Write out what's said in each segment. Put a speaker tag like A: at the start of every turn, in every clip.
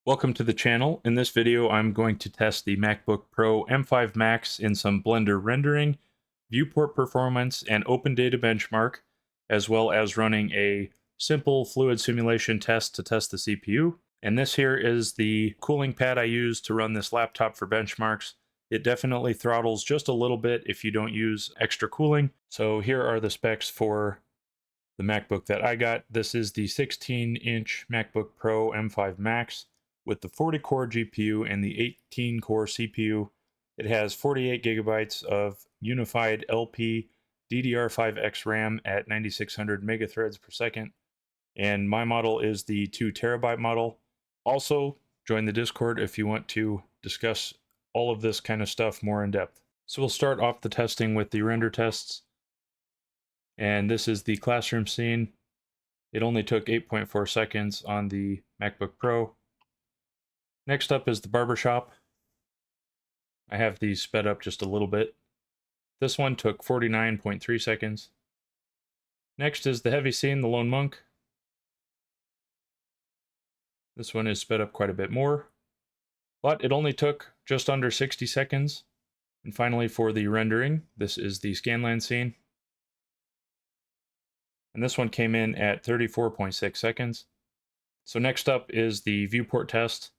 A: Welcome to the channel. In this video, I'm going to test the MacBook Pro M5 Max in some Blender rendering, Viewport performance, and OpenData benchmark, as well as running a simple fluid simulation test to test the CPU. And this here is the cooling pad I use to run this laptop for benchmarks. It definitely throttles just a little bit if you don't use extra cooling. So here are the specs for the MacBook that I got. This is the 16-inch MacBook Pro M5 Max with the 40-core GPU and the 18-core CPU. It has 48 gigabytes of unified LP DDR5X RAM at 9600 megathreads per second. And my model is the 2 terabyte model. Also, join the Discord if you want to discuss all of this kind of stuff more in depth. So we'll start off the testing with the render tests. And this is the classroom scene. It only took 8.4 seconds on the MacBook Pro. Next up is the barbershop. I have these sped up just a little bit. This one took 49.3 seconds. Next is the heavy scene, the Lone Monk. This one is sped up quite a bit more, but it only took just under 60 seconds. And finally, for the rendering, this is the Scanlan scene. And this one came in at 34.6 seconds. So next up is the viewport test.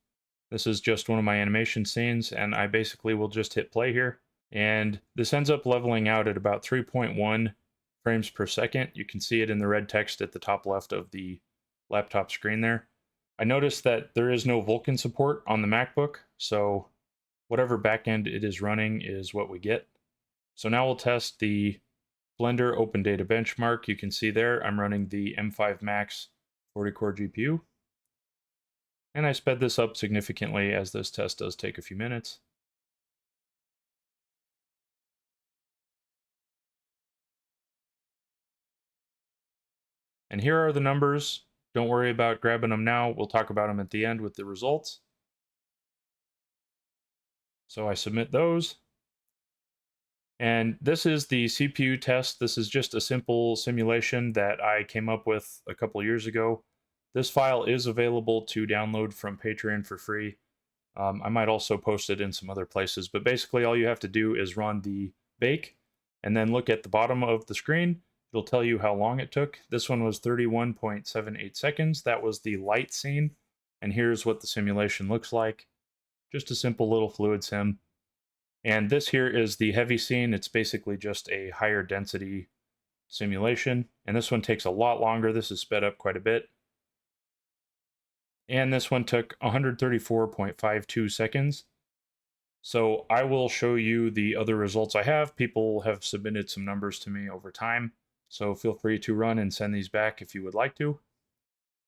A: This is just one of my animation scenes, and I basically will just hit play here. And this ends up leveling out at about 3.1 frames per second. You can see it in the red text at the top left of the laptop screen there. I noticed that there is no Vulkan support on the MacBook, so whatever backend it is running is what we get. So now we'll test the Blender OpenData benchmark. You can see there I'm running the M5 Max 40-core GPU. And I sped this up significantly as this test does take a few minutes. And here are the numbers. Don't worry about grabbing them now. We'll talk about them at the end with the results. So I submit those. And this is the CPU test. This is just a simple simulation that I came up with a couple years ago. This file is available to download from Patreon for free. I might also post it in some other places, but basically all you have to do is run the bake and then look at the bottom of the screen. It'll tell you how long it took. This one was 31.78 seconds. That was the light scene. And here's what the simulation looks like. Just a simple little fluid sim. And this here is the heavy scene. It's basically just a higher density simulation. And this one takes a lot longer. This is sped up quite a bit. And this one took 134.52 seconds. So I will show you the other results I have. People have submitted some numbers to me over time, so feel free to run and send these back if you would like to.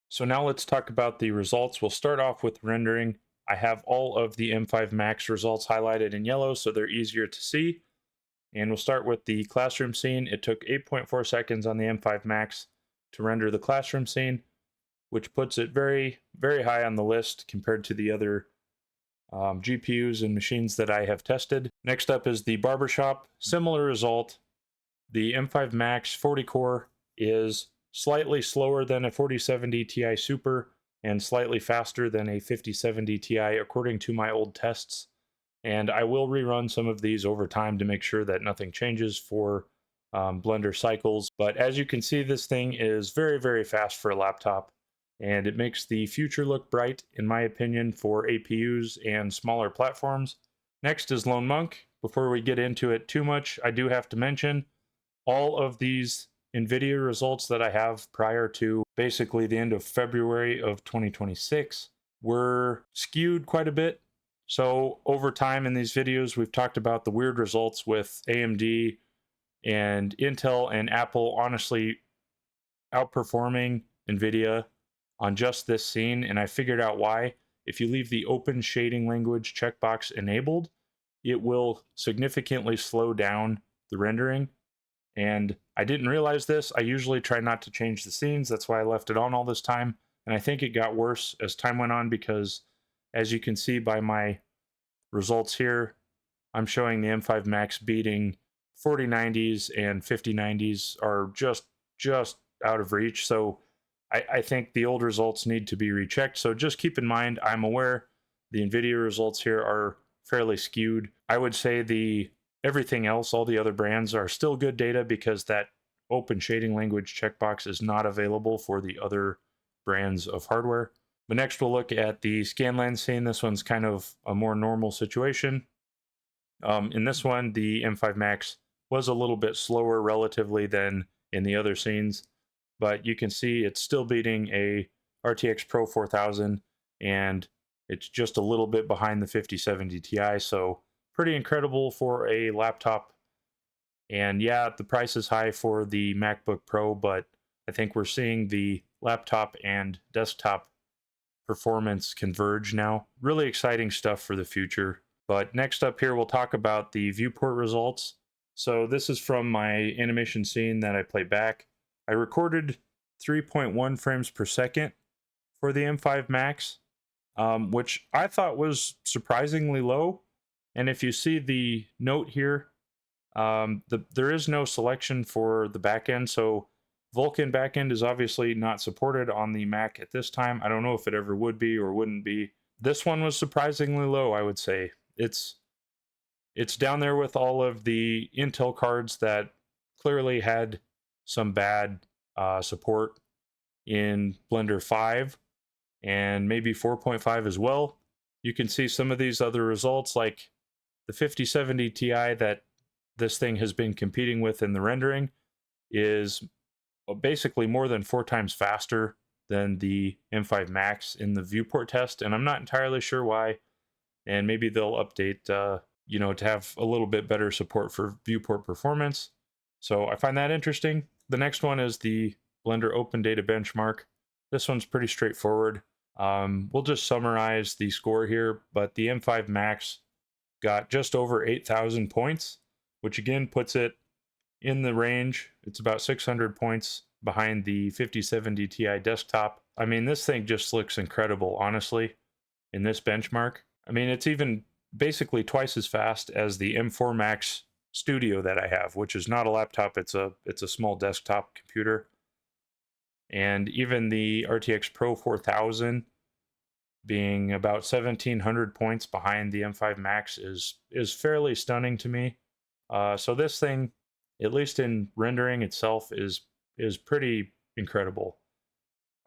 A: So now let's talk about the results. We'll start off with rendering. I have all of the M5 Max results highlighted in yellow, so they're easier to see. And we'll start with the classroom scene. It took 8.4 seconds on the M5 Max to render the classroom scene, which puts it very, very high on the list compared to the other GPUs and machines that I have tested. Next up is the barbershop. Similar result. The M5 Max 40 core is slightly slower than a 4070 Ti Super and slightly faster than a 5070 Ti according to my old tests. And I will rerun some of these over time to make sure that nothing changes for Blender cycles. But as you can see, this thing is very, very fast for a laptop. And it makes the future look bright, in my opinion, for APUs and smaller platforms. Next is Lone Monk. Before we get into it too much, I do have to mention all of these NVIDIA results that I have prior to basically the end of February of 2026 were skewed quite a bit. So over time in these videos, we've talked about the weird results with AMD and Intel and Apple honestly outperforming NVIDIA on just this scene, and I figured out why. If you leave the open shading language checkbox enabled, it will significantly slow down the rendering. And I didn't realize this. I usually try not to change the scenes. That's why I left it on all this time. And I think it got worse as time went on because, as you can see by my results here, I'm showing the M5 Max beating 4090s and 5090s are just out of reach. So I think the old results need to be rechecked. So just keep in mind, I'm aware the NVIDIA results here are fairly skewed. I would say everything else, all the other brands are still good data because that open shading language checkbox is not available for the other brands of hardware. But next we'll look at the Scanlan scene. This one's kind of a more normal situation. In this one, the M5 Max was a little bit slower relatively than in the other scenes, but you can see it's still beating a RTX Pro 4000, and it's just a little bit behind the 5070 Ti, so pretty incredible for a laptop. And yeah, the price is high for the MacBook Pro, but I think we're seeing the laptop and desktop performance converge now. Really exciting stuff for the future. But next up here, we'll talk about the Viewport results. So this is from my animation scene that I played back. I recorded 3.1 frames per second for the M5 Max, which I thought was surprisingly low. And if you see the note here, there is no selection for the backend, so Vulkan backend is obviously not supported on the Mac at this time. I don't know if it ever would be or wouldn't be. This one was surprisingly low, I would say. It's down there with all of the Intel cards that clearly had some bad support in Blender 5 and maybe 4.5 as well. You can see some of these other results, like the 5070 Ti that this thing has been competing with in the rendering is basically more than 4 times faster than the M5 Max in the Viewport test, and I'm not entirely sure why. And maybe they'll update, to have a little bit better support for Viewport performance. So I find that interesting. The next one is the Blender OpenData benchmark. This one's pretty straightforward. We'll just summarize the score here, but the M5 Max got just over 8,000 points, which again puts it in the range. It's about 600 points behind the 5070 Ti desktop. I mean, this thing just looks incredible, honestly, in this benchmark. I mean, it's even basically twice as fast as the M4 Max Studio that I have, which is not a laptop, it's a small desktop computer. And even the RTX Pro 4000 being about 1,700 points behind the M5 Max is fairly stunning to me. So this thing, at least in rendering itself, is pretty incredible.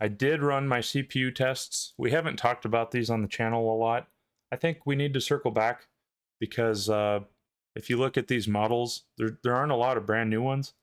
A: I did run my CPU tests. We haven't talked about these on the channel a lot. I think we need to circle back because if you look at these models, there aren't a lot of brand new ones.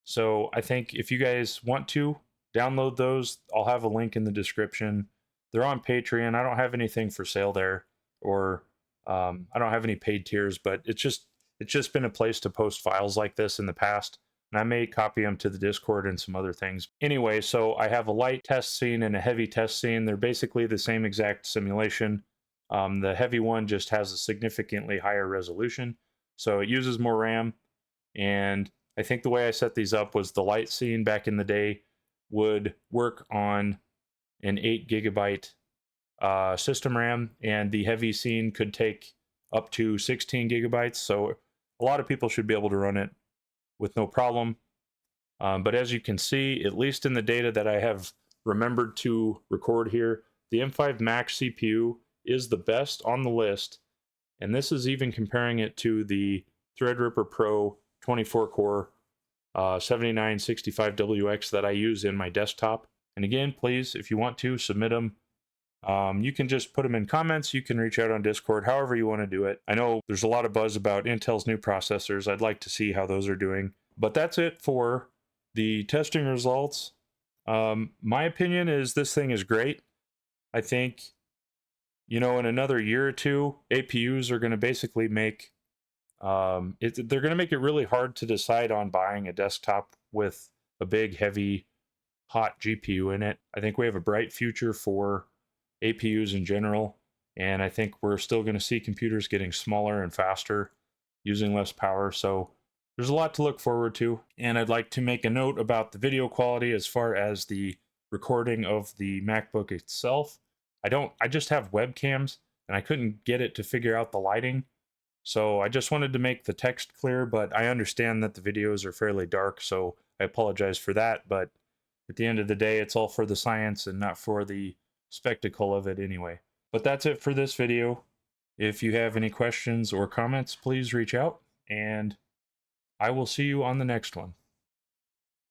A: So I think if you guys want to download those, I'll have a link in the description. They're on Patreon. I don't have anything for sale there, or I don't have any paid tiers, but it's just been a place to post files like this in the past, and I may copy them to the Discord and some other things. Anyway, so I have a light test scene and a heavy test scene. They're basically the same exact simulation. The heavy one just has a significantly higher resolution, so it uses more RAM. And I think the way I set these up was the light scene back in the day would work on an 8 gigabyte system RAM, and the heavy scene could take up to 16 gigabytes. So a lot of people should be able to run it with no problem. But as you can see, at least in the data that I have remembered to record here, the M5 Max CPU is the best on the list. And this is even comparing it to the Threadripper Pro 24-core 7965WX that I use in my desktop. And again, please, if you want to, submit them. You can just put them in comments. You can reach out on Discord, however you want to do it. I know there's a lot of buzz about Intel's new processors. I'd like to see how those are doing. But that's it for the testing results. My opinion is this thing is great. I think, in another year or two, APUs are going to basically make they're going to make it really hard to decide on buying a desktop with a big, heavy, hot GPU in it. I think we have a bright future for APUs in general, and I think we're still going to see computers getting smaller and faster, using less power. So there's a lot to look forward to. And I'd like to make a note about the video quality as far as the recording of the MacBook itself. I just have webcams, and I couldn't get it to figure out the lighting. So I just wanted to make the text clear, but I understand that the videos are fairly dark, so I apologize for that. But At the end of the day, it's all for the science and not for the spectacle of it anyway. But that's it for this video. If you have any questions or comments, please reach out, and I will see you on the next one.